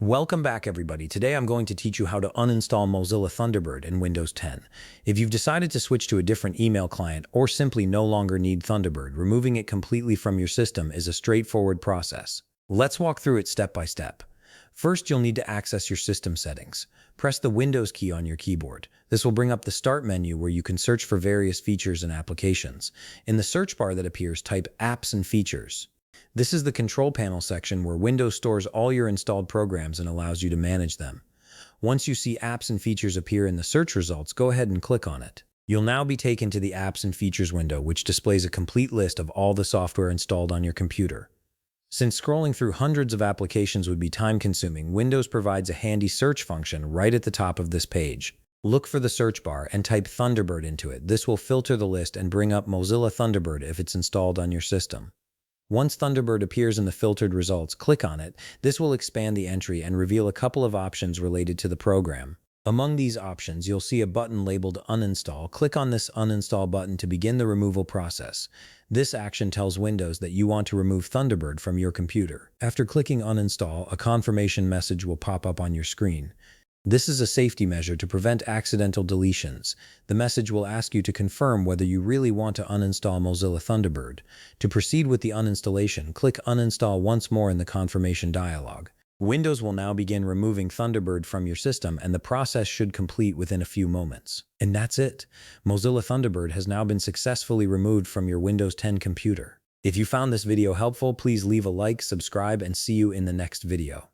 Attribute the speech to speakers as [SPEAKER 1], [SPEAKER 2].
[SPEAKER 1] Welcome back, everybody. Today I'm going to teach you how to uninstall Mozilla Thunderbird in Windows 10. If you've decided to switch to a different email client or simply no longer need Thunderbird, removing it completely from your system is a straightforward process. Let's walk through it step by step. First, you'll need to access your system settings. Press the Windows key on your keyboard. This will bring up the Start menu where you can search for various features and applications. In the search bar that appears, type Apps and Features. This is the control panel section where Windows stores all your installed programs and allows you to manage them. Once you see Apps and Features appear in the search results, go ahead and click on it. You'll now be taken to the Apps and Features window, which displays a complete list of all the software installed on your computer. Since scrolling through hundreds of applications would be time-consuming, Windows provides a handy search function right at the top of this page. Look for the search bar and type Thunderbird into it. This will filter the list and bring up Mozilla Thunderbird if it's installed on your system. Once Thunderbird appears in the filtered results, click on it. This will expand the entry and reveal a couple of options related to the program. Among these options, you'll see a button labeled Uninstall. Click on this Uninstall button to begin the removal process. This action tells Windows that you want to remove Thunderbird from your computer. After clicking Uninstall, a confirmation message will pop up on your screen. This is a safety measure to prevent accidental deletions. The message will ask you to confirm whether you really want to uninstall Mozilla Thunderbird. To proceed with the uninstallation, click Uninstall once more in the confirmation dialog. Windows will now begin removing Thunderbird from your system, and the process should complete within a few moments. And that's it. Mozilla Thunderbird has now been successfully removed from your Windows 10 computer. If you found this video helpful, please leave a like, subscribe, and see you in the next video.